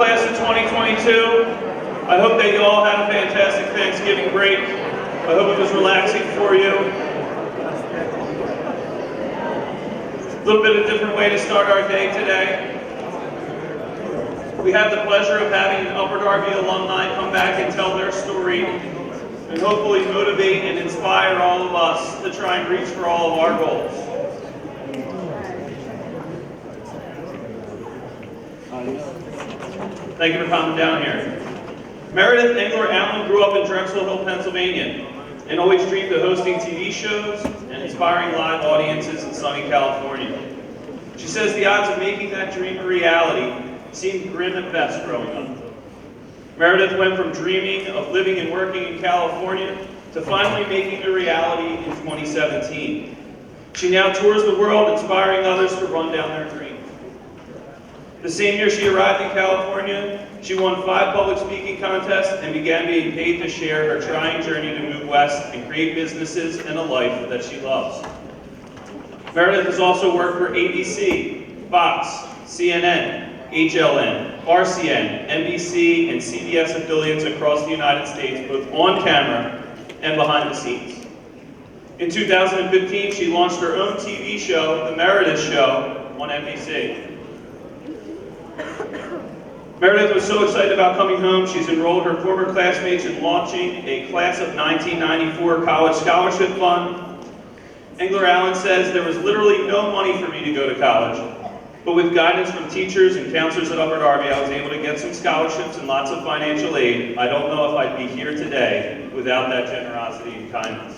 class of 2022. I hope that you all had a fantastic Thanksgiving break. I hope it was relaxing for you. A little bit of a different way to start our day today. We have the pleasure of having Upper Darby alumni come back and tell their story and hopefully motivate and inspire all of us to try and reach for all of our goals. Thank you for coming down here. Meredith Engler-Allan grew up in Drexel Hill, Pennsylvania, and always dreamed of hosting TV shows and inspiring live audiences in sunny California. She says the odds of making that dream a reality seemed grim at best growing up. Meredith went from dreaming of living and working in California to finally making it a reality in 2017. She now tours the world inspiring others to run down their dreams. The same year she arrived in California, she won 5 public speaking contests and began being paid to share her trying journey to move west and create businesses and a life that she loves. Meredith has also worked for ABC, Fox, CNN, HLN, RCN, NBC, and CBS affiliates across the United States, both on camera and behind the scenes. In 2015, she launched her own TV show, The Meredith Show, on NBC. Meredith was so excited about coming home, she's enrolled her former classmates in launching a class of 1994 college scholarship fund. Engler-Allan says, there was literally no money for me to go to college, but with guidance from teachers and counselors at Upper Darby, I was able to get some scholarships and lots of financial aid. I don't know if I'd be here today without that generosity and kindness.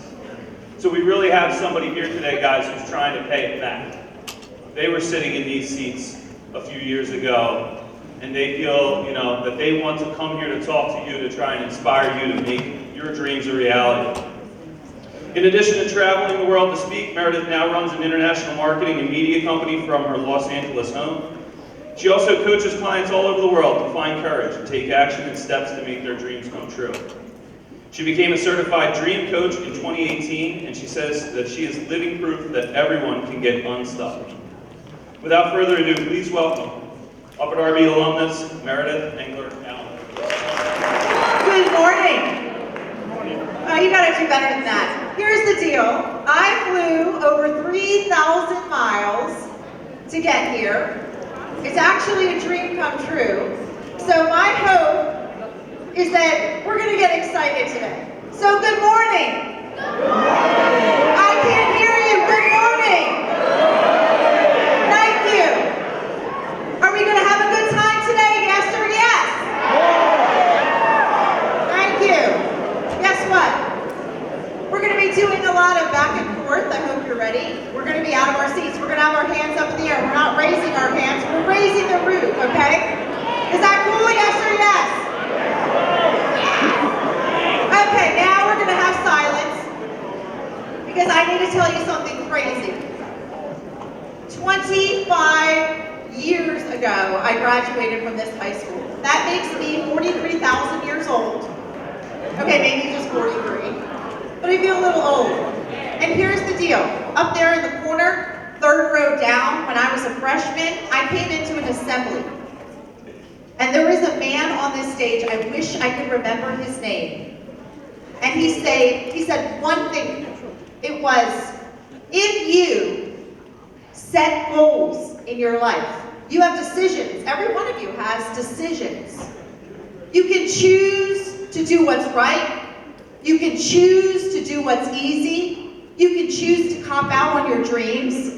So we really have somebody here today, guys, who's trying to pay it back. They were sitting in these seats a few years ago, and they feel, that they want to come here to talk to you, to try and inspire you to make your dreams a reality. In addition to traveling the world to speak, Meredith now runs an international marketing and media company from her Los Angeles home. She also coaches clients all over the world to find courage and take action and steps to make their dreams come true. She became a certified dream coach in 2018, and she says that she is living proof that everyone can get unstuck. Without further ado, please welcome Upper Darby alumnus, Meredith Engler-Allan. Good morning. Oh, you gotta do better than that. Here's the deal. I flew over 3,000 miles to get here. It's actually a dream come true. So my hope is that we're gonna get excited today. So good morning. Good morning. I can't hear you. Good morning. Thank you. Are we gonna have a good time today? Yes or yes? Thank you. Guess what? We're going to be doing a lot of back and forth. I hope you're ready. We're going to be out of our seats. We're going to have our hands up in the air. We're not raising our hands. We're raising the roof, okay? Is that cool? Yes or yes? Okay, now we're going to have silence because I need to tell you something crazy. 25 years ago, I graduated from this high school. That makes me 43,000 years old. Okay, maybe just 43. But I feel a little old. And here's the deal. Up there in the corner, 3rd row down, when I was a freshman, I came into an assembly. And there is a man on this stage, I wish I could remember his name. And he said one thing. It was, if you set goals in your life, you have decisions. Every one of you has decisions. You can choose to do what's right. You can choose to do what's easy. You can choose to cop out on your dreams.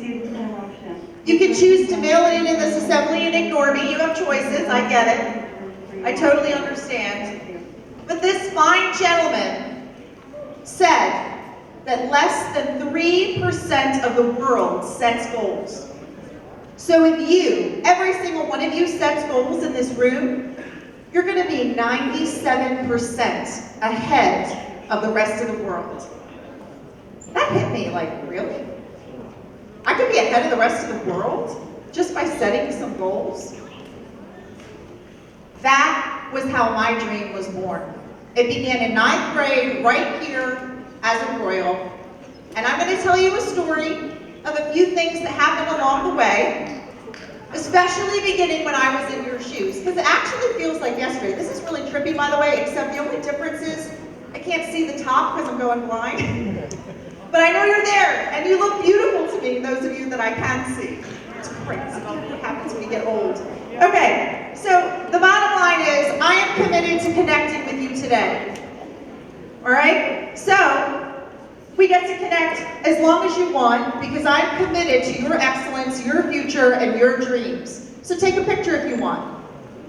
You can choose to mail it in this assembly and ignore me. You have choices, I get it. I totally understand. But this fine gentleman said that less than 3% of the world sets goals. So if you, every single one of you sets goals in this room, you're going to be 97% ahead of the rest of the world. That hit me like, really? I could be ahead of the rest of the world just by setting some goals? That was how my dream was born. It began in 9th grade, right here as a Royal. And I'm going to tell you a story of a few things that happened along the way. Especially beginning when I was in your shoes, because it actually feels like yesterday. This is really trippy, by the way, except the only difference is I can't see the top because I'm going blind. But I know you're there, and you look beautiful to me, those of you that I can see. It's crazy what happens when you get old. Okay, so the bottom line is I am committed to connecting with you today. All right? So we get to connect as long as you want because I'm committed to your excellence, your future, and your dreams. So take a picture if you want.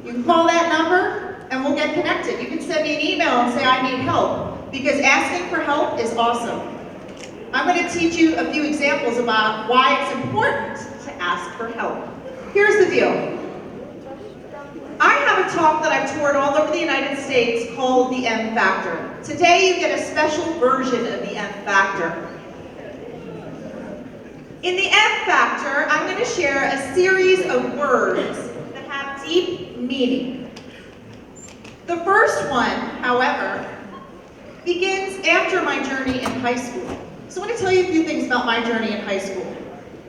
You can call that number and we'll get connected. You can send me an email and say I need help because asking for help is awesome. I'm going to teach you a few examples about why it's important to ask for help. Here's the deal. I have a talk that I've toured all over the United States called the M Factor. Today you get a special version of the M Factor. In the M Factor, I'm going to share a series of words that have deep meaning. The first one, however, begins after my journey in high school. So I want to tell you a few things about my journey in high school.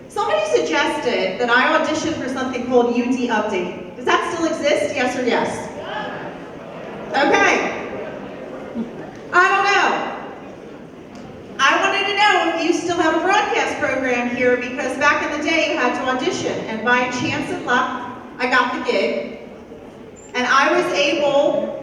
Somebody suggested that I audition for something called UD Update. Does that still exist? Yes or yes? Okay. I don't know. I wanted to know if you still have a broadcast program here because back in the day you had to audition and by chance and luck I got the gig and I was able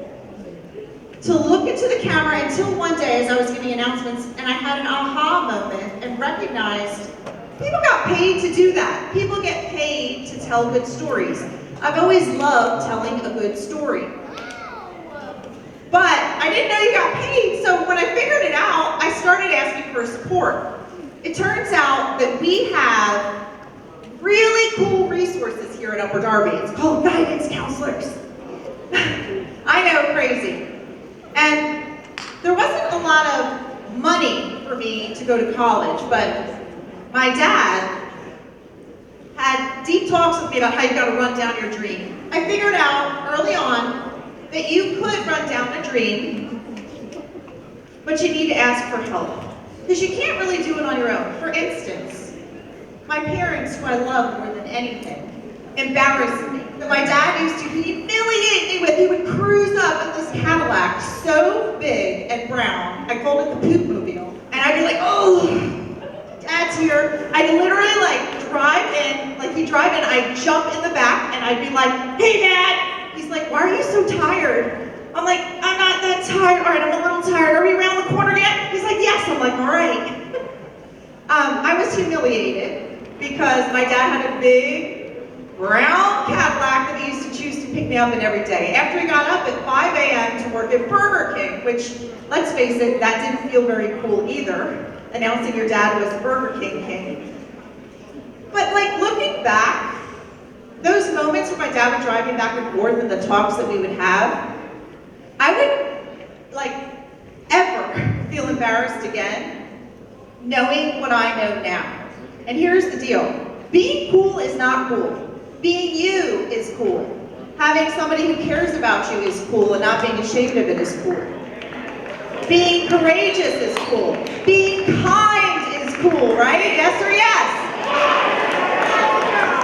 to look into the camera until one day as I was giving announcements and I had an aha moment and recognized people got paid to do that. People get paid to tell good stories. I've always loved telling a good story. But I didn't know you got paid, so when I figured it out, I started asking for support. It turns out that we have really cool resources here at Upper Darby. It's called guidance counselors. I know, crazy. And there wasn't a lot of money for me to go to college, but my dad had deep talks with me about how you gotta run down your dream. I figured out early on that you could run down a dream, but you need to ask for help. Because you can't really do it on your own. For instance, my parents, who I love more than anything, embarrassed me. That my dad used to humiliate me with. He would cruise up in this Cadillac so big and brown, I called it the poop mobile. And I'd be like, oh, Dad's here. I'd literally like drive in, like he'd drive in, I'd jump in the back and I'd be like, hey Dad! He's like, why are you so tired? I'm like, I'm not that tired. All right, I'm a little tired. Are we around the corner yet? He's like, yes. I'm like, all right. I was humiliated because my dad had a big brown Cadillac that he used to choose to pick me up in every day. After he got up at 5 a.m. to work at Burger King, which, let's face it, that didn't feel very cool either, announcing your dad was Burger King king. But like looking back, those moments where my dad would drive me back and forth and the talks that we would have, I would, like, ever feel embarrassed again, knowing what I know now. And here's the deal. Being cool is not cool. Being you is cool. Having somebody who cares about you is cool, and not being ashamed of it is cool. Being courageous is cool. Being kind is cool, right? Yes or yes?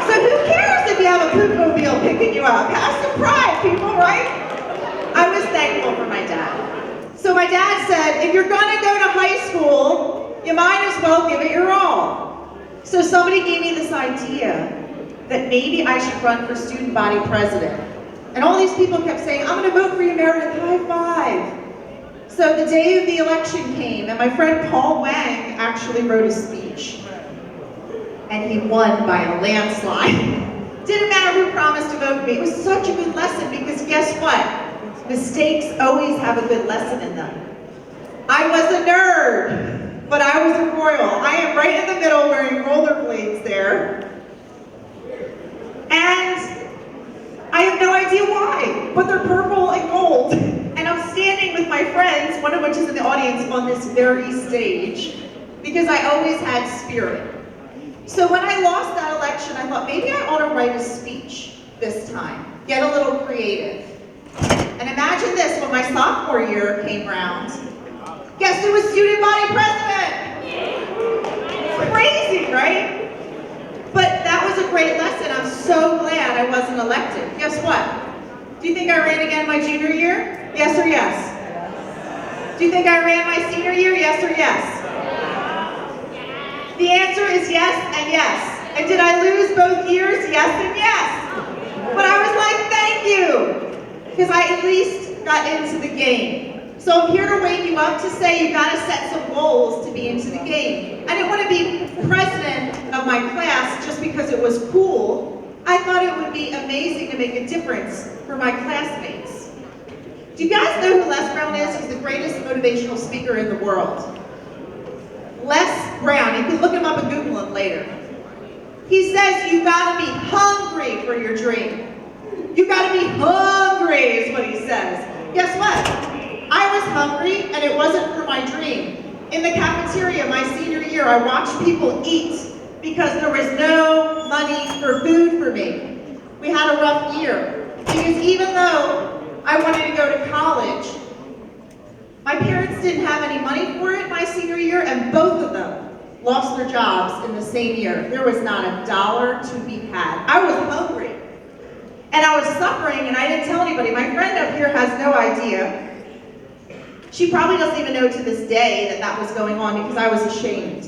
So who cares if you have a poop-mobile picking you up? Have some pride, people, right? I was thankful for my dad. So my dad said, if you're gonna go to high school, you might as well give it your all. So somebody gave me this idea that maybe I should run for student body president. And all these people kept saying, I'm gonna vote for you, Meredith, high five. So the day of the election came, and my friend Paul Wang actually wrote a speech. And he won by a landslide. Didn't matter who promised to vote for me. It was such a good lesson because guess what? Mistakes always have a good lesson in them. I was a nerd, but I was a royal. I am right in the middle wearing rollerblades there. And I have no idea why, but they're purple and gold. And I'm standing with my friends, one of which is in the audience, on this very stage because I always had spirit. So when I lost that election, I thought maybe I ought to write a speech this time, get a little creative. And imagine this, when my sophomore year came around, guess who was student body president? Crazy, right? But that was a great lesson. I'm so glad I wasn't elected. Guess what? Do you think I ran again my junior year? Yes or yes? Do you think I ran my senior year? Yes or yes? The answer is yes and yes. And did I lose both years? Yes and yes. But I was like, thank you, because I at least got into the game. So I'm here to wake you up to say you got to set some goals to be into the game. I didn't want to be president of my class just because it was cool. I thought it would be amazing to make a difference for my classmates. Do you guys know who Les Brown is? He's the greatest motivational speaker in the world. Les Brown, you can look him up and Google him later. He says you gotta be hungry for your dream. You gotta be hungry is what he says. Guess what? I was hungry and it wasn't for my dream. In the cafeteria my senior year, I watched people eat because there was no money for food for me. We had a rough year because even though I wanted to go to college, my parents didn't have any money for it my senior year, and both of them lost their jobs in the same year. There was not a dollar to be had. I was hungry. And I was suffering, and I didn't tell anybody. My friend up here has no idea. She probably doesn't even know to this day that that was going on because I was ashamed.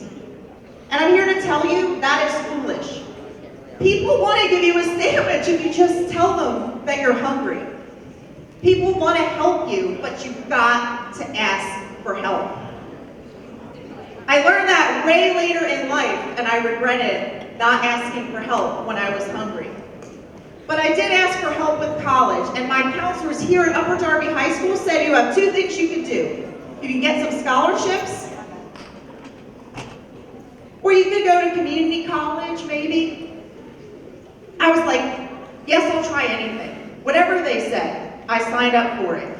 And I'm here to tell you that is foolish. People want to give you a sandwich if you just tell them that you're hungry. People want to help you, but you've got to ask for help. I learned that way later in life, and I regretted not asking for help when I was hungry. But I did ask for help with college, and my counselors here at Upper Darby High School said you have two things you can do. You can get some scholarships, or you could go to community college, maybe. I was like, yes, I'll try anything. Whatever they said, I signed up for it.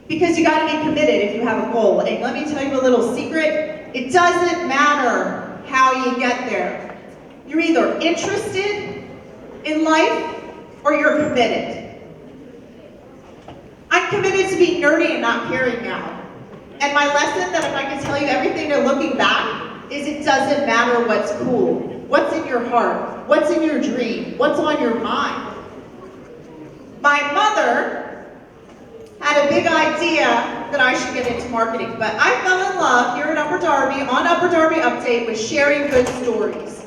Because you gotta be committed if you have a goal. And let me tell you a little secret. It doesn't matter how you get there. You're either interested in life or you're committed. I'm committed to being nerdy and not caring now. And my lesson that if I could tell you everything to looking back is it doesn't matter what's cool. What's in your heart? What's in your dream? What's on your mind? My mother had a big idea that I should get into marketing, but I fell in love here at Upper Darby, on Upper Darby Update, with sharing good stories.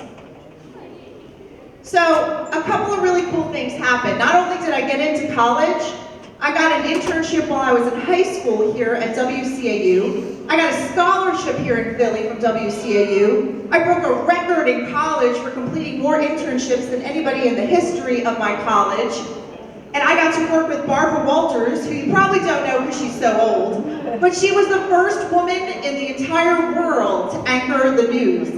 So a couple of really cool things happened. Not only did I get into college, I got an internship while I was in high school here at WCAU. I got a scholarship here in Philly from WCAU. I broke a record in college for completing more internships than anybody in the history of my college. And I got to work with Barbara Walters, who you probably don't know because she's so old, but she was the first woman in the entire world to anchor the news.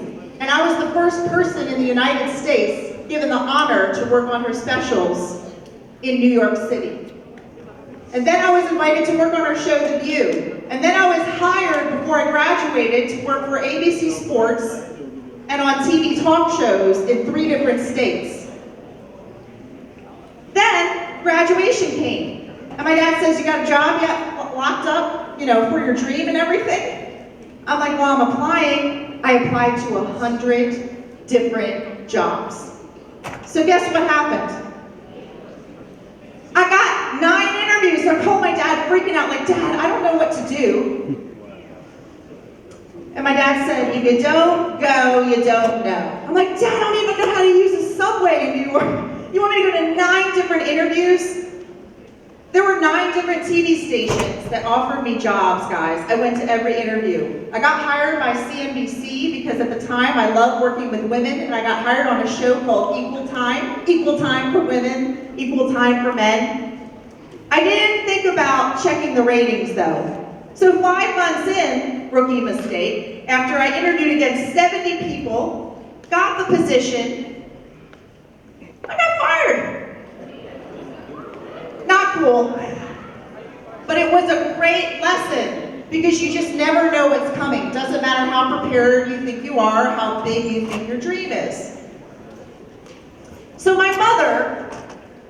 And I was the first person in the United States given the honor to work on her specials in New York City. And then I was invited to work on her show, The View. And then I was hired before I graduated to work for ABC Sports and on TV talk shows in 3 different states. Then graduation came. And my dad says, you got a job yet locked up, for your dream and everything? I'm like, well, I'm applying. I applied to 100 different jobs. So guess what happened? I got 9 interviews. I called my dad freaking out like, Dad, I don't know what to do. And my dad said, if you don't go, you don't know. I'm like, Dad, I don't even know how to use a subway in New York. You want me to go to 9 different interviews? There were 9 different TV stations that offered me jobs, guys. I went to every interview. I got hired by CNBC because at the time I loved working with women, and I got hired on a show called Equal Time for Women, Equal Time for Men. I didn't think about checking the ratings though. So 5 months in, rookie mistake, after I interviewed against 70 people, got the position, I got fired. Not cool. But it was a great lesson because you just never know what's coming. Doesn't matter how prepared you think you are, how big you think your dream is. So my mother,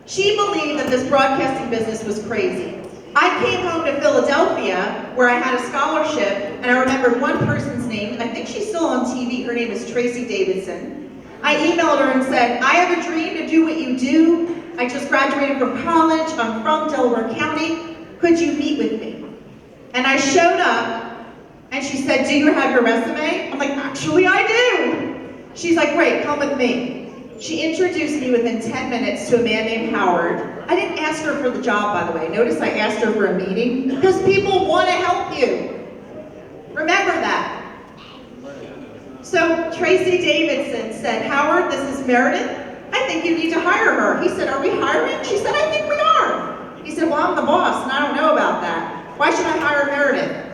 she believed that this broadcasting business was crazy. I came home to Philadelphia where I had a scholarship, and I remembered one person's name. I think she's still on TV. Her name is Tracy Davidson. I emailed her and said, I have a dream to do what you do. I just graduated from college. I'm from Delaware County. Could you meet with me? And I showed up, and she said, do you have your resume? I'm like, actually, I do. She's like, great, come with me. She introduced me within 10 minutes to a man named Howard. I didn't ask her for the job, by the way. Notice I asked her for a meeting, because people want to help you. Remember that. So Tracy Davidson said, Howard, this is Meredith. I think you need to hire her. He said, are we hiring? She said, I think we are. He said, well, I'm the boss, and I don't know about that. Why should I hire Meredith?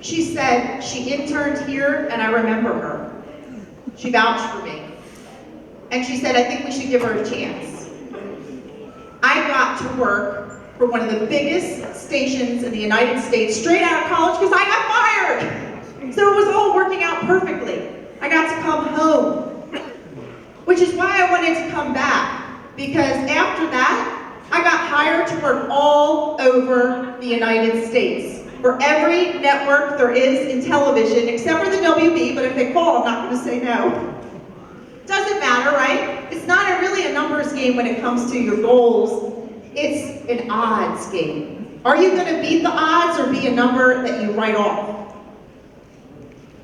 She said, she interned here, and I remember her. She vouched for me. And she said, I think we should give her a chance. I got to work for one of the biggest stations in the United States straight out of college because I got fired. So it was all working out perfectly. I got to come home, which is why I wanted to come back, because after that, I got hired to work all over the United States for every network there is in television, except for the WB, but if they call, I'm not going to say no. Doesn't matter, right? It's not really a numbers game when it comes to your goals. It's an odds game. Are you going to beat the odds or be a number that you write off?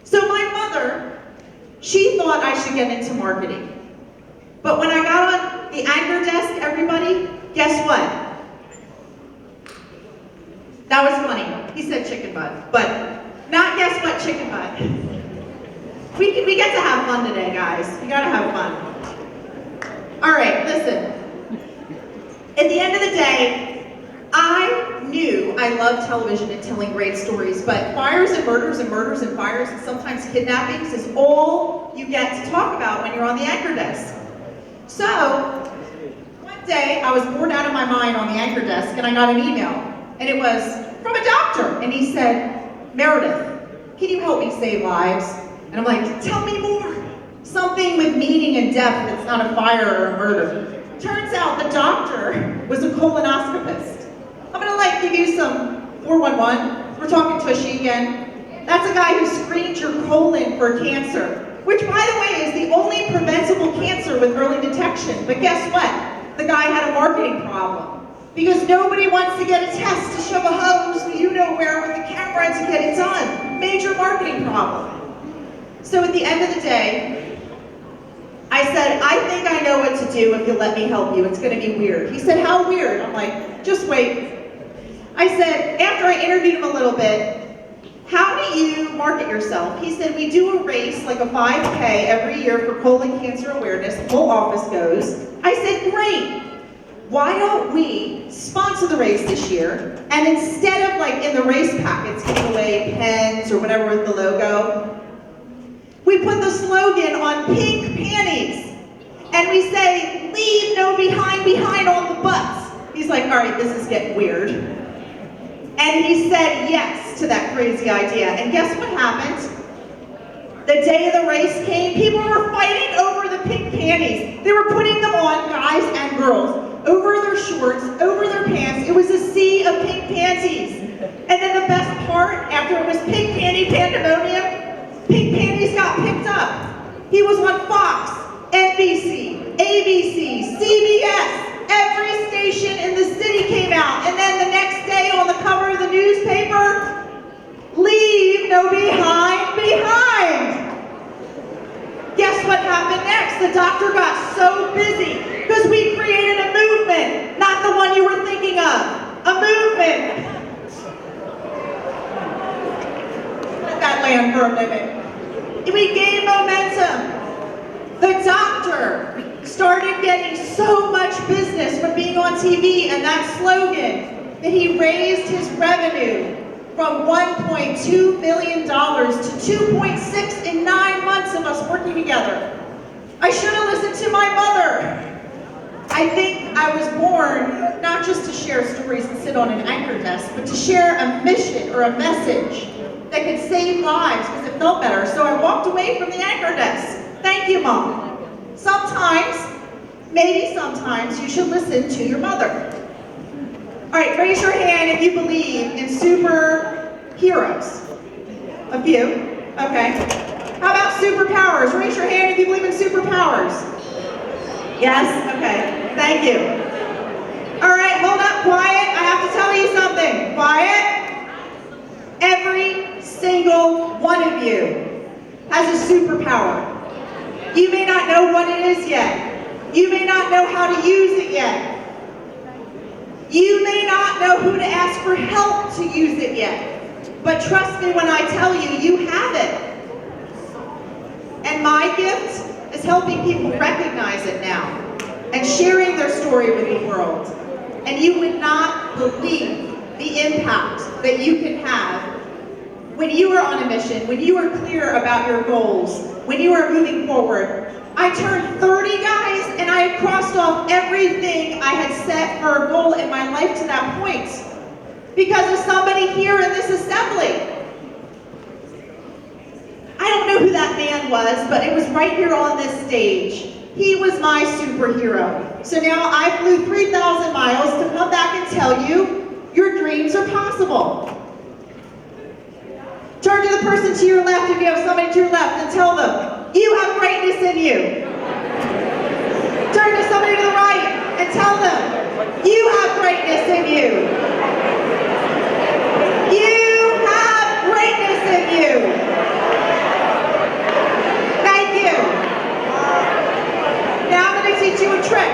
So my mother, she thought I should get into marketing. But when I got on the anchor desk, everybody, guess what? That was funny. He said chicken butt, but not guess what chicken butt. We get to have fun today, guys. We gotta have fun. All right, listen. At the end of the day, I knew I loved television and telling great stories, but fires and murders and murders and fires and sometimes kidnappings is all you get to talk about when you're on the anchor desk. So, one day I was bored out of my mind on the anchor desk and I got an email, and it was from a doctor, and he said, Meredith, can you help me save lives? And I'm like, tell me more. Something with meaning and depth that's not a fire or a murder. Turns out the doctor was a colonoscopist. I'm gonna give you some 411. We're talking Tushy again. That's a guy who screens your colon for cancer, which by the way is the only preventable cancer with early detection. But guess what? The guy had a marketing problem, because nobody wants to get a test to shove a hose you know where with the camera to get it done. Major marketing problem. So at the end of the day, I said, I think I know what to do if you'll let me help you. It's going to be weird. He said, how weird? I'm like, just wait. I said, after I interviewed him a little bit, how do you market yourself? He said, we do a race, like a 5K every year for colon cancer awareness. The whole office goes. I said, great. Why don't we sponsor the race this year, and instead of in the race packets giving away pens or whatever with the logo, we put the slogan on pink panties, and we say, leave no behind on the butts. He's like, all right, this is getting weird. And he said yes to that crazy idea. And guess what happened? The day of the race came, people were fighting over the pink panties. They were putting them on, guys and girls, over their shorts, over their pants. It was a sea of pink panties. And then the best part, after it was pink panty pandemonium, Pink Panties got picked up. He was on Fox, NBC, ABC, CBS. Every station in the city came out. And then the next day on the cover of the newspaper, leave no behind. Guess what happened next? The doctor got so busy because we created a movement, not the one you were thinking of. A movement. Let that land for a minute. We gained momentum. The doctor started getting so much business from being on TV and that slogan that he raised his revenue from $1.2 million to $2.6 in 9 months of us working together. I should have listened to my mother. I think I was born not just to share stories and sit on an anchor desk, but to share a mission or a message that could save lives because it felt better. So I walked away from the anchor desk. Thank you, Mom. Sometimes, maybe sometimes, you should listen to your mother. All right, raise your hand if you believe in superheroes. A few, okay. How about superpowers? Raise your hand if you believe in superpowers. Yes? Okay. Thank you. All right, hold up, quiet. I have to tell you something. Quiet. Every single one of you has a superpower. You may not know what it is yet. You may not know how to use it yet. You may not know who to ask for help to use it yet. But trust me when I tell you, you have it. And my gift is helping people recognize it now and sharing their story with the world. And you would not believe the impact that you can have when you are on a mission, when you are clear about your goals, when you are moving forward. I turned 30, guys, and I had crossed off everything I had set for a goal in my life to that point because of somebody here in this assembly. I don't know who that man was, but it was right here on this stage. He was my superhero. So now I flew 3,000 miles to come back and tell you your dreams are possible. Turn to the person to your left if you have somebody to your left and tell them, you have greatness in you. Turn to somebody to the right and tell them, you have greatness in you. You have greatness in you. Thank you. Now I'm going to teach you a trick.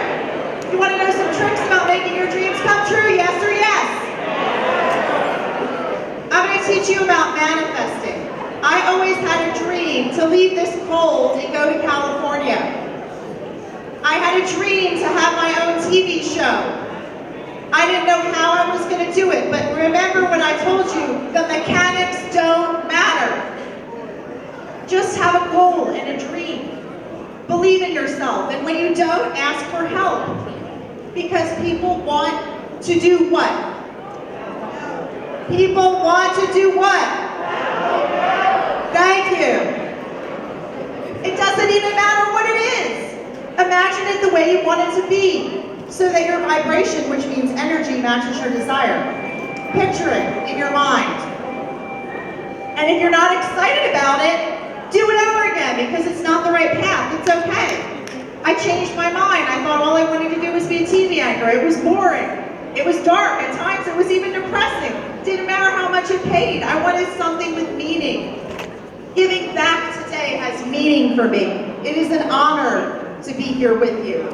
You want to know some tricks about making your dreams come true? Yes or yes? I'm going to teach you about manifesting. I always had a dream to leave this cold and go to California. I had a dream to have my own TV show. I didn't know how I was going to do it, but remember when I told you the mechanics don't matter. Just have a goal and a dream. Believe in yourself, and when you don't, ask for help. Because people want to do what? People want to do what? Thank you. It doesn't even matter what it is. Imagine it the way you want it to be, so that your vibration, which means energy, matches your desire. Picture it in your mind. And if you're not excited about it, do it over again, because it's not the right path. It's okay. I changed my mind. I thought all I wanted to do was be a TV anchor. It was boring. It was dark. At times it was even depressing. Didn't matter how much it paid. I wanted something with meaning. Giving back today has meaning for me. It is an honor to be here with you.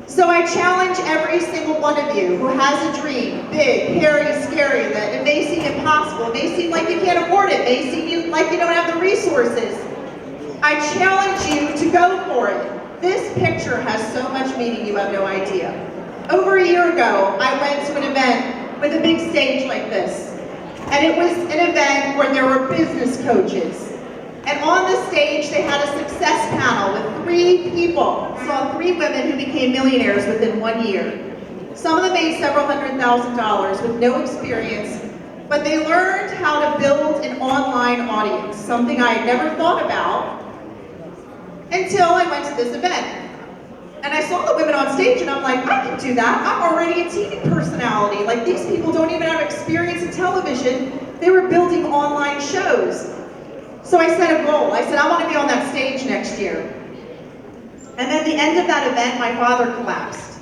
So I challenge every single one of you who has a dream, big, hairy, scary, that it may seem impossible, it may seem like you can't afford it, it may seem like you don't have the resources. I challenge you to go for it. This picture has so much meaning you have no idea. Over a year ago, I went to an event with a big stage like this. And it was an event where there were business coaches. And on the stage, they had a success panel with 3 people. Saw 3 women who became millionaires within 1 year. Some of them made several $100,000 with no experience, but they learned how to build an online audience, something I had never thought about until I went to this event. And I saw the women on stage and I'm like, I can do that. I'm already a TV personality. Like, these people don't even have experience in television. They were building online shows. So I set a goal. I said, I want to be on that stage next year. And then at the end of that event, my father collapsed.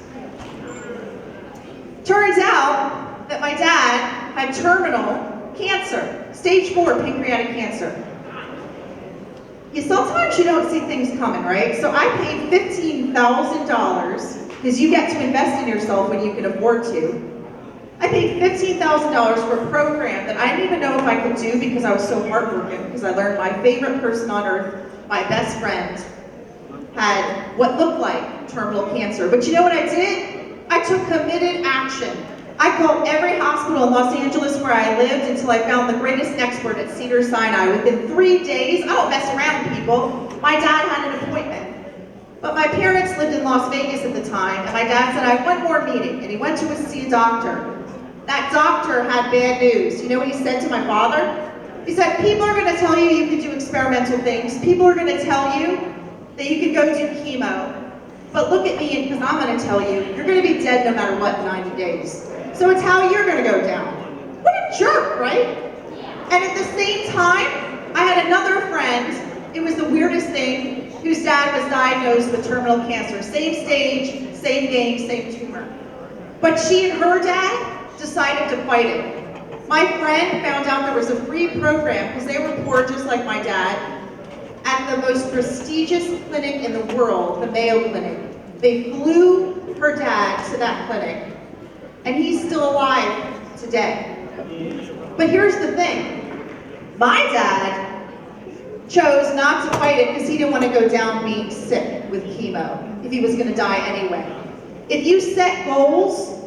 Turns out that my dad had terminal cancer, stage 4 pancreatic cancer. Sometimes you don't see things coming, right? So I paid $15,000, because you get to invest in yourself when you can afford to. I paid $15,000 for a program that I didn't even know if I could do because I was so hardworking, because I learned my favorite person on earth, my best friend, had what looked like terminal cancer. But you know what I did? I took committed action. I called every hospital in Los Angeles where I lived until I found the greatest expert at Cedars-Sinai. Within 3 days, I don't mess around with people. My dad had an appointment. But my parents lived in Las Vegas at the time, and my dad said, I have one more meeting, and he went to see a doctor. That doctor had bad news. You know what he said to my father? He said, people are going to tell you you can do experimental things. People are going to tell you that you can go do chemo. But look at me, because I'm going to tell you, you're going to be dead no matter what in 90 days. So it's how you're going to go down. What a jerk, right? And at the same time, I had another friend, it was the weirdest thing, whose dad was diagnosed with terminal cancer. Same stage, same game, same tumor. But she and her dad decided to fight it. My friend found out there was a free program, because they were poor just like my dad, at the most prestigious clinic in the world, the Mayo Clinic. They flew her dad to that clinic, and he's still alive today. But here's the thing. My dad chose not to fight it because he didn't want to go down being sick with chemo if he was going to die anyway. If you set goals,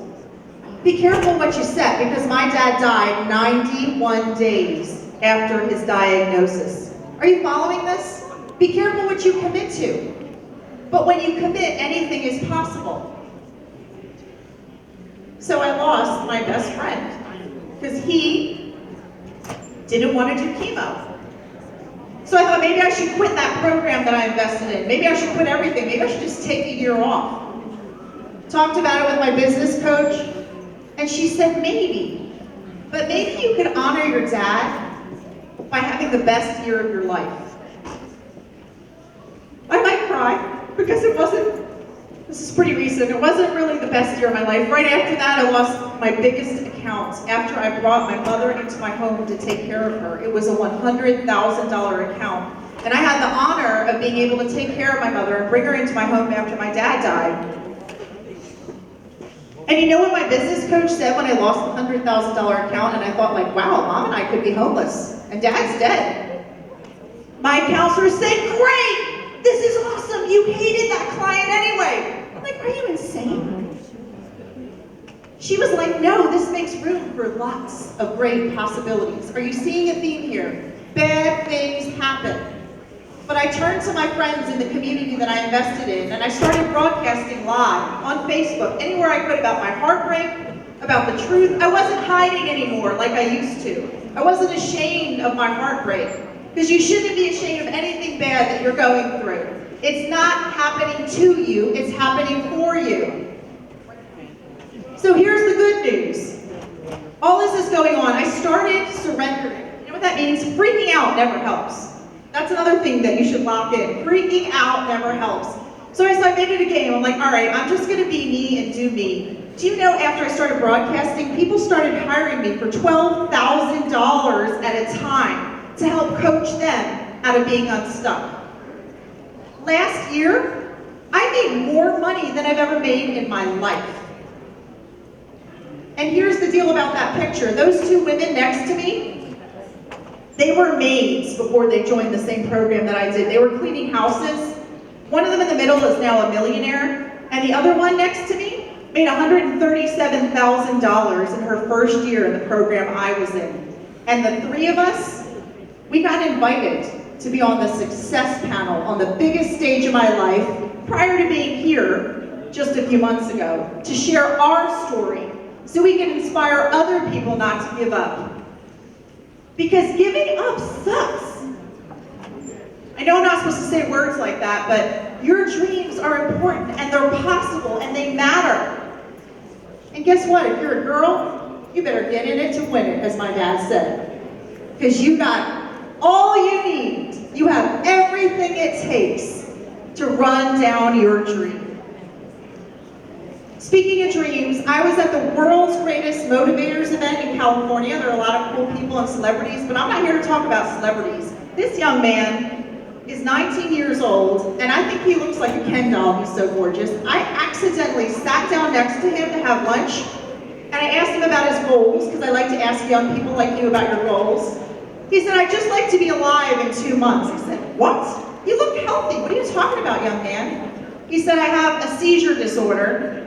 be careful what you set, because my dad died 91 days after his diagnosis. Are you following this? Be careful what you commit to. But when you commit, anything is possible. So I lost my best friend because he didn't want to do chemo. So I thought maybe I should quit that program that I invested in. Maybe I should quit everything. Maybe I should just take a year off. Talked about it with my business coach, and she said maybe. But maybe you could honor your dad by having the best year of your life. I might cry, because it wasn't, this is pretty recent, it wasn't really the best year of my life. Right after that, I lost my biggest account after I brought my mother into my home to take care of her. It was a $100,000 account. And I had the honor of being able to take care of my mother and bring her into my home after my dad died. And you know what my business coach said when I lost the $100,000 account, and I thought like, wow, Mom and I could be homeless, and Dad's dead. My counselor said, great, this is awesome, you hated that client anyway. I'm like, are you insane? She was like, no, this makes room for lots of great possibilities. Are you seeing a theme here? Bad things happen. But I turned to my friends in the community that I invested in, and I started broadcasting live on Facebook, anywhere I could, about my heartbreak, about the truth. I wasn't hiding anymore like I used to. I wasn't ashamed of my heartbreak, because you shouldn't be ashamed of anything bad that you're going through. It's not happening to you, it's happening for you. So here's the good news. All this is going on. I started surrendering. You know what that means? Freaking out never helps. That's another thing that you should lock in. Freaking out never helps. So I made it a game. I'm like, all right, I'm just going to be me and do me. Do you know, after I started broadcasting, people started hiring me for $12,000 at a time to help coach them out of being unstuck. Last year, I made more money than I've ever made in my life. And here's the deal about that picture. Those two women next to me, they were maids before they joined the same program that I did. They were cleaning houses. One of them in the middle is now a millionaire, and the other one next to me made $137,000 in her first year in the program I was in. And the three of us, we got invited to be on the success panel on the biggest stage of my life prior to being here just a few months ago to share our story so we can inspire other people not to give up. Because giving up sucks. I know I'm not supposed to say words like that, but your dreams are important and they're possible and they matter. And guess what? If you're a girl, you better get in it to win it, as my dad said. Because you got all you need. You have everything it takes to run down your dream. Speaking of dreams, I was at the world's greatest motivators event in California. There are a lot of cool people and celebrities, but I'm not here to talk about celebrities. This young man is 19 years old, and I think he looks like a Ken doll. He's so gorgeous. I accidentally sat down next to him to have lunch, and I asked him about his goals, because I like to ask young people like you about your goals. He said, I'd just like to be alive in 2 months. I said, what? You look healthy. What are you talking about, young man? He said, I have a seizure disorder.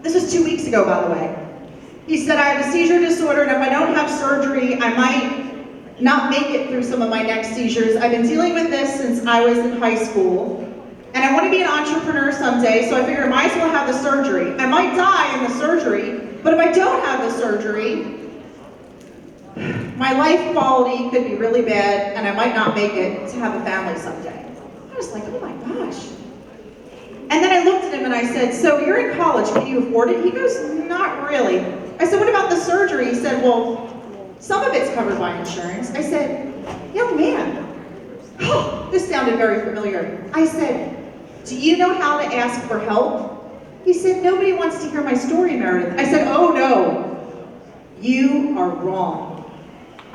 This was 2 weeks ago, by the way. He said, I have a seizure disorder, and if I don't have surgery, I might not make it through some of my next seizures. I've been dealing with this since I was in high school, and I want to be an entrepreneur someday, so I figured I might as well have the surgery. I might die in the surgery, but if I don't have the surgery, my life quality could be really bad, and I might not make it to have a family someday. I was like, oh my gosh. And then I looked at him and I said, so you're in college, can you afford it? He goes, not really. I said, what about the surgery? He said, well, Some of it's covered by insurance. I said, young man, oh, this sounded very familiar. I said, do you know how to ask for help? He said, nobody wants to hear my story, Meredith. I said, oh no, you are wrong.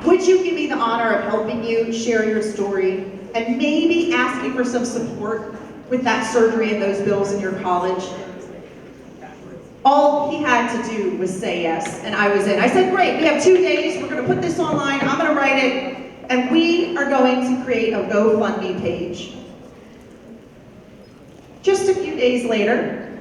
Would you give me the honor of helping you share your story and maybe asking for some support with that surgery and those bills in your college? All he had to do was say yes, and I was in. I said, great, we have 2 days, we're gonna put this online, I'm gonna write it, and we are going to create a GoFundMe page. Just a few days later,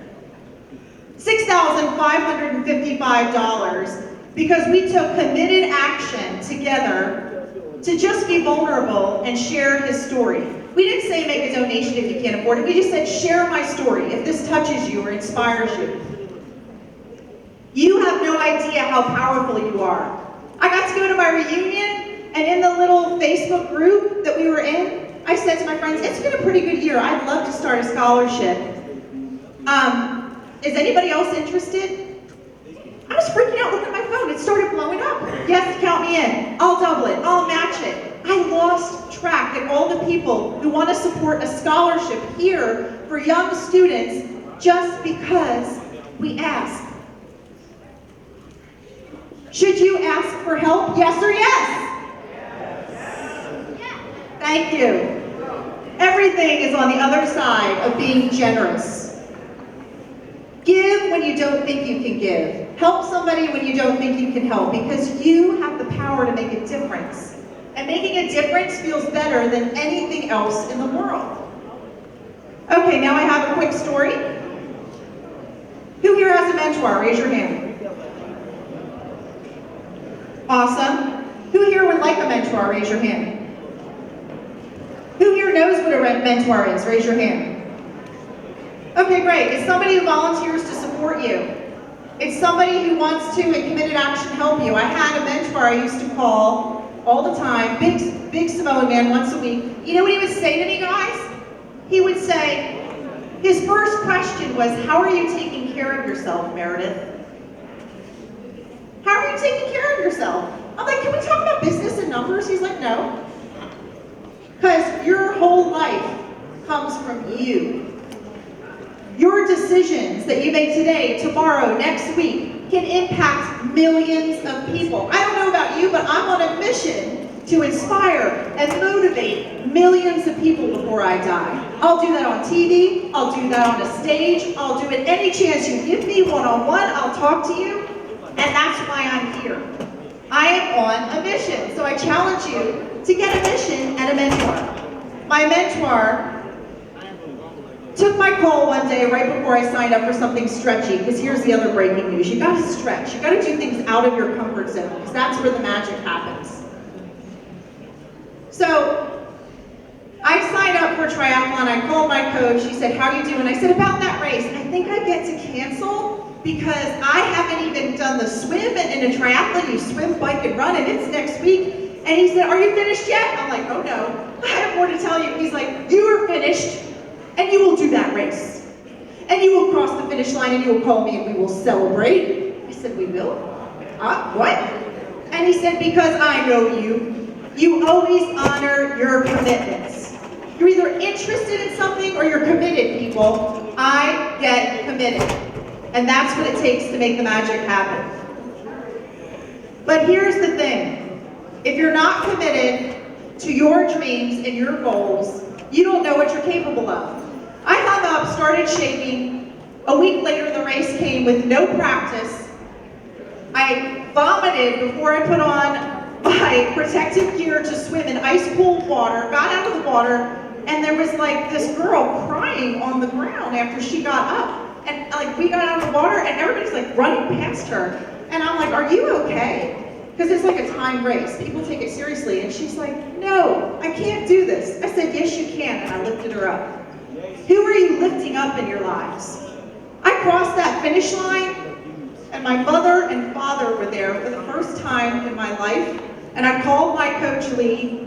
$6,555, because we took committed action together to just be vulnerable and share his story. We didn't say make a donation if you can't afford it. We just said share my story if this touches you or inspires you. You have no idea how powerful you are. I got to go to my reunion, and in the little Facebook group that we were in, I said to my friends, it's been a pretty good year. I'd love to start a scholarship. Is anybody else interested? I was freaking out looking at my phone. It started blowing up. Yes, count me in. I'll double it. I'll match it. I lost track of all the people who want to support a scholarship here for young students just because we ask. Should you ask for help? Yes or yes? Yes. Thank you. Everything is on the other side of being generous. Give when you don't think you can give. Help somebody when you don't think you can help, because you have the power to make a difference. And making a difference feels better than anything else in the world. Okay, now I have a quick story. Who here has a mentor? Raise your hand. Awesome. Who here would like a mentor? Raise your hand. Who here knows what a mentor is? Raise your hand. Okay, great. It's somebody who volunteers to support you. It's somebody who wants to, in committed action, help you. I had a mentor I used to call all the time, big Samoan man, once a week. You know what he would say to me, guys? He would say, his first question was, how are you taking care of yourself, Meredith? How are you taking care of yourself? I'm like, can we talk about business and numbers? He's like, no. Because your whole life comes from you. Your decisions that you make today, tomorrow, next week, can impact millions of people. I don't know about you, but I'm on a mission to inspire and motivate millions of people before I die. I'll do that on TV, I'll do that on a stage, I'll do it any chance you give me one-on-one, I'll talk to you, and that's why I'm here. I am on a mission, so I challenge you to get a mission and a mentor. My mentor took my call one day right before I signed up for something stretchy, because here's the other breaking news. You gotta stretch. You gotta do things out of your comfort zone, because that's where the magic happens. So, I signed up for triathlon. I called my coach. He said, how are you doing? I said, about that race, I think I get to cancel because I haven't even done the swim, and in a triathlon, you swim, bike, and run, and it's next week. And he said, are you finished yet? I'm like, oh no, I have more to tell you. He's like, you are finished. And you will do that race. And you will cross the finish line and you will call me and we will celebrate. I said, we will? What? And he said, because I know you. You always honor your commitments. You're either interested in something or you're committed, people. I get committed. And that's what it takes to make the magic happen. But here's the thing. If you're not committed to your dreams and your goals, you don't know what you're capable of. I hung up, started shaking. A week later, the race came with no practice. I vomited before I put on my protective gear to swim in ice-cold water, got out of the water, and there was like this girl crying on the ground after she got up. And like we got out of the water and everybody's like running past her. And I'm like, are you okay? Because it's like a timed race. People take it seriously. And she's like, no, I can't do this. I said, yes, you can. And I lifted her up. Who are you lifting up in your lives? I crossed that finish line, and my mother and father were there for the first time in my life. And I called my coach, Lee,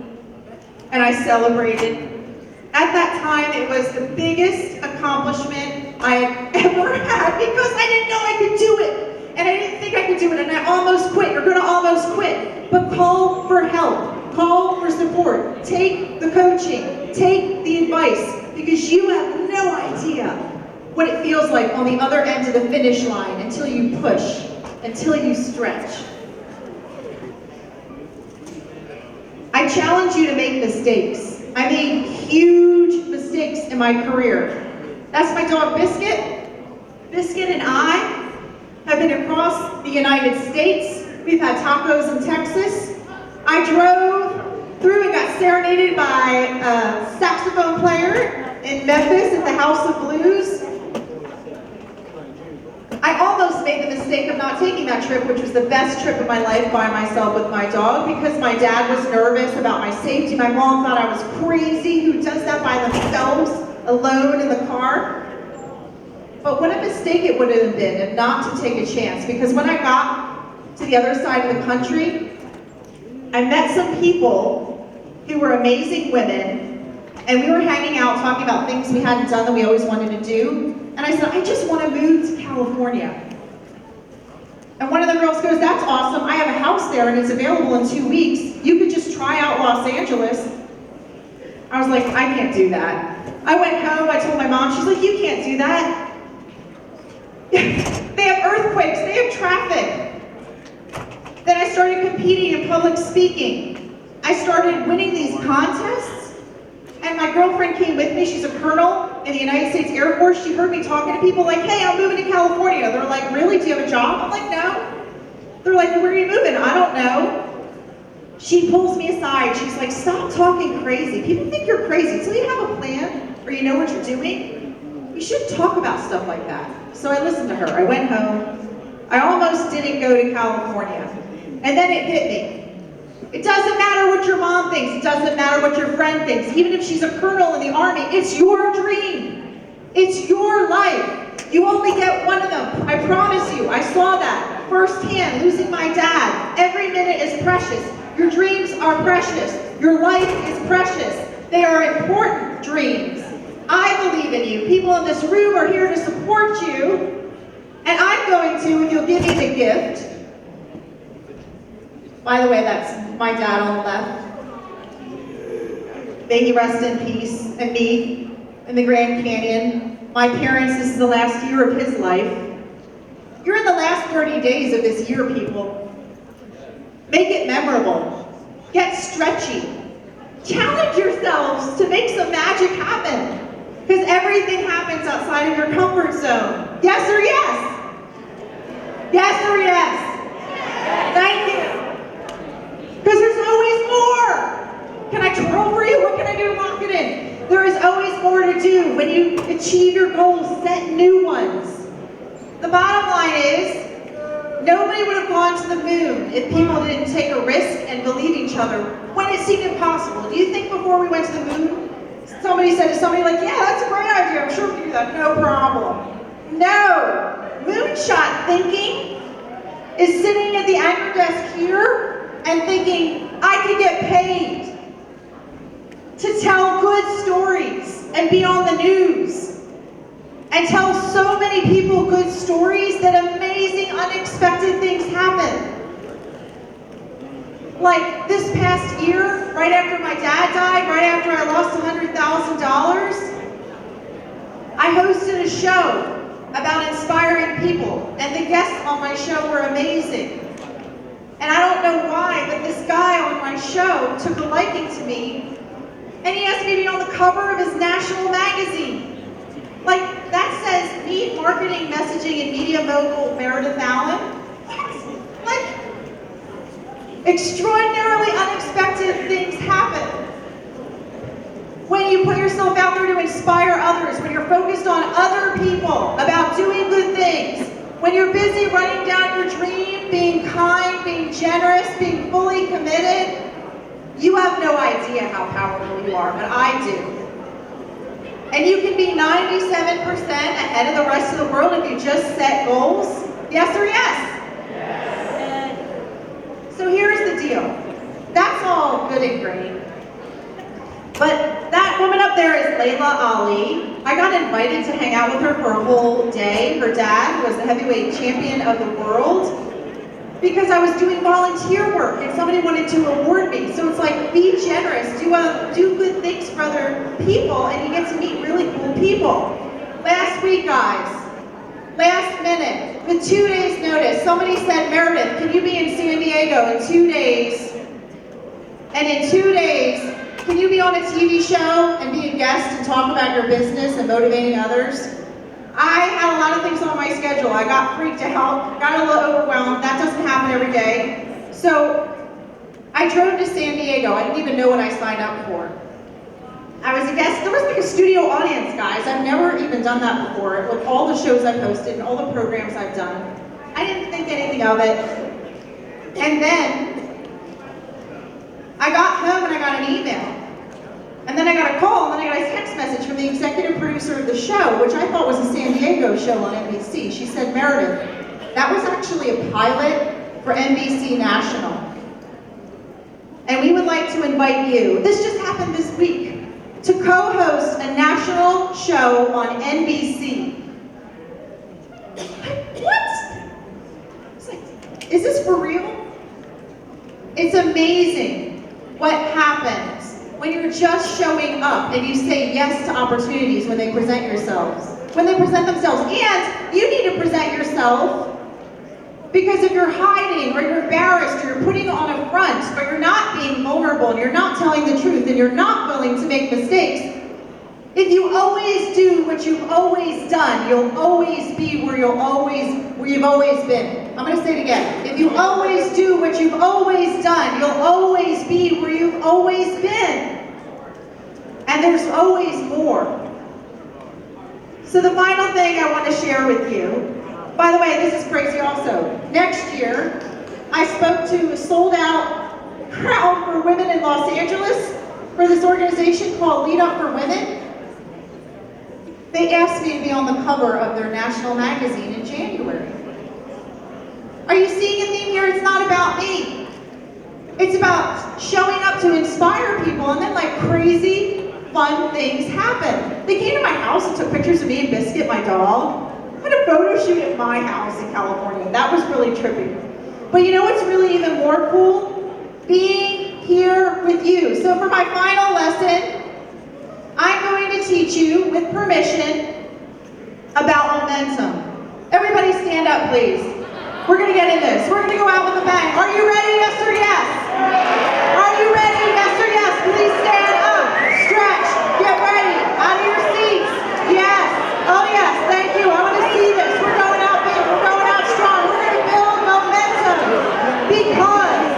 and I celebrated. At that time, it was the biggest accomplishment I had ever had because I didn't know I could do it. And I didn't think I could do it, and I almost quit. You're gonna almost quit. But call for help. Call for support. Take the coaching. Take the advice. Because you have no idea what it feels like on the other end of the finish line until you push, until you stretch. I challenge you to make mistakes. I made huge mistakes in my career. That's my dog Biscuit. Biscuit and I have been across the United States. We've had tacos in Texas. I drove through and got serenaded by a saxophone player in Memphis at the House of Blues. I almost made the mistake of not taking that trip, which was the best trip of my life by myself with my dog, because my dad was nervous about my safety. My mom thought I was crazy. Who does that by themselves, alone in the car? But what a mistake it would have been if not to take a chance, because when I got to the other side of the country, I met some people who were amazing women, and we were hanging out talking about things we hadn't done that we always wanted to do. And I said, I just want to move to California. And one of the girls goes, that's awesome. I have a house there and it's available in 2 weeks. You could just try out Los Angeles. I was like, I can't do that. I went home, I told my mom, she's like, you can't do that. They have earthquakes, they have traffic. Then I started competing in public speaking. I started winning these contests. And my girlfriend came with me. She's a colonel in the United States Air Force. She heard me talking to people like, hey, I'm moving to California. They're like, really? Do you have a job? I'm like, no. They're like, well, where are you moving? I don't know. She pulls me aside. She's like, stop talking crazy. People think you're crazy. Until you have a plan or you know what you're doing, you shouldn't talk about stuff like that. So I listened to her. I went home. I almost didn't go to California. And then it hit me. It doesn't matter what your mom thinks. It doesn't matter what your friend thinks. Even if she's a colonel in the army, it's your dream. It's your life. You only get one of them. I promise you. I saw that firsthand, losing my dad. Every minute is precious. Your dreams are precious. Your life is precious. They are important dreams. I believe in you. People in this room are here to support you. And I'm going to, if you'll give me the gift. By the way, that's my dad on the left. May he rest in peace, and me in the Grand Canyon. My parents, this is the last year of his life. You're in the last 30 days of this year, people. Make it memorable. Get stretchy. Challenge yourselves to make some magic happen. Because everything happens outside of your comfort zone. Yes or yes? Yes or yes? Thank you. Because there's always more. Can I twirl for you? What can I do to lock it in? There is always more to do. When you achieve your goals, set new ones. The bottom line is, nobody would have gone to the moon if people didn't take a risk and believe each other when it seemed impossible. Do you think before we went to the moon, somebody said to somebody like, yeah, that's a great idea, I'm sure we can do that, no problem. No, moonshot thinking is sitting at the anchor desk here and thinking, I could get paid to tell good stories and be on the news and tell so many people good stories that amazing, unexpected things happen. Like this past year, right after my dad died, right after I lost $100,000, I hosted a show about inspiring people, and the guests on my show were amazing. And I don't know why, but this guy on my show took a liking to me, and he asked me to be on the cover of his national magazine. Like, that says me, marketing, messaging, and media mogul Meredith Allan. Like, extraordinarily unexpected things happen. When you put yourself out there to inspire others, when you're focused on other people, about doing good things, when you're busy writing down your dream, being kind, being generous, being fully committed, you have no idea how powerful you are, but I do. And you can be 97% ahead of the rest of the world if you just set goals. Yes or yes? Yes. So here's the deal. That's all good and great. But that woman up there is Engler-Allan. I got invited to hang out with her for a whole day. Her dad was the heavyweight champion of the world. because I was doing volunteer work and somebody wanted to award me. So it's like, be generous, do good things for other people, and you get to meet really cool people. Last week, guys, last minute, with 2 days notice, somebody said, Meredith, can you be in San Diego in 2 days? And in 2 days, can you be on a TV show and be a guest and talk about your business and motivating others? I had a lot of things on my schedule. I got freaked out, got a little overwhelmed. That doesn't happen every day. So I drove to San Diego. I didn't even know what I signed up for. I was a guest. There was like a studio audience, guys. I've never even done that before with all the shows I've hosted and all the programs I've done. I didn't think anything of it. And then I got home and I got an email. And then I got a call, and then I got a text message from the executive producer of the show, which I thought was a San Diego show on NBC. She said, Meredith, that was actually a pilot for NBC National. And we would like to invite you, this just happened this week, to co-host a national show on NBC. What? It's like, is this for real? It's amazing what happens when you're just showing up and you say yes to opportunities when they present themselves. And you need to present yourself, because if you're hiding or you're embarrassed or you're putting on a front or you're not being vulnerable and you're not telling the truth and you're not willing to make mistakes, if you always do what you've always done, you'll always be where you've always been. I'm going to say it again. If you always do what you've always done, you'll always be where you've always been. And there's always more. So the final thing I want to share with you, by the way, this is crazy also. Next year, I spoke to a sold-out crowd for women in Los Angeles for this organization called Lead Up for Women. They asked me to be on the cover of their national magazine in January. Are you seeing a theme here? It's not about me. It's about showing up to inspire people, and then like crazy, fun things happen. They came to my house and took pictures of me and Biscuit, my dog. I had a photo shoot at my house in California. That was really trippy. But you know what's really even more cool? Being here with you. So for my final lesson, I'm going to teach you, with permission, about momentum. Everybody stand up, please. We're going to get in this. We're going to go out with a bang. Are you ready? Yes or yes? Are you ready? Yes or yes? Please stand up. Stretch. Get ready. Out of your seats. Yes. Oh yes. Thank you. I want to see this. We're going out big. We're going out strong. We're going to build momentum. Because,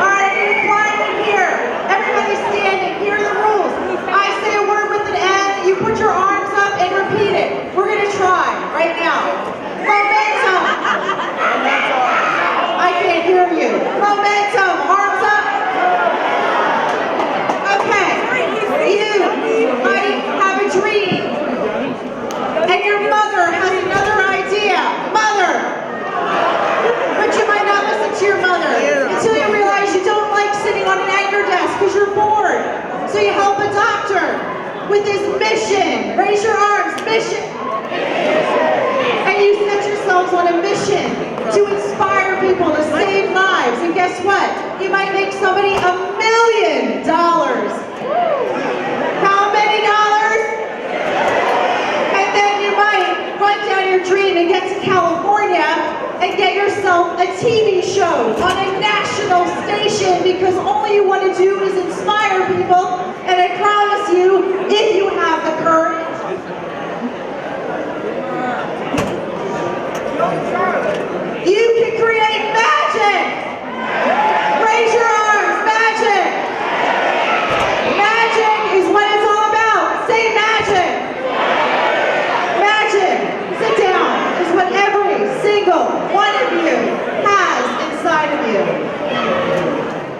all right, you're climbing here. Everybody standing. Here are the rules. I say a word with an N. You put your arms up and repeat it. We're going to try right now. Momentum. I can't hear you. Momentum. Arms up. Okay. You might have a dream. And your mother has another idea. Mother. But you might not listen to your mother until you realize you don't like sitting on an anchor desk because you're bored. So you help a doctor with his mission. Raise your arms. Mission. And you set yourselves on a mission to inspire people, to save lives. And guess what? You might make somebody $1 million. How many dollars? And then you might run down your dream and get to California and get yourself a TV show on a national station, because all you want to do is inspire people. And I promise you, if you have the courage, you can create magic! Raise your arms, magic! Magic is what it's all about. Say magic! Magic, sit down, is what every single one of you has inside of you.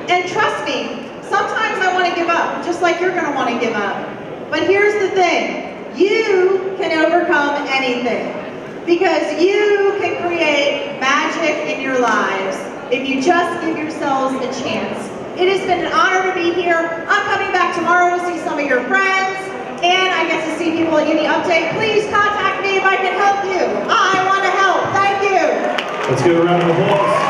And trust me, sometimes I want to give up, just like you're going to want to give up. But here's the thing, you can overcome anything. Because you can create magic in your lives if you just give yourselves a chance. It has been an honor to be here. I'm coming back tomorrow to see some of your friends, and I get to see people at Uni Update. Please contact me if I can help you. I want to help. Thank you. Let's give a round of applause.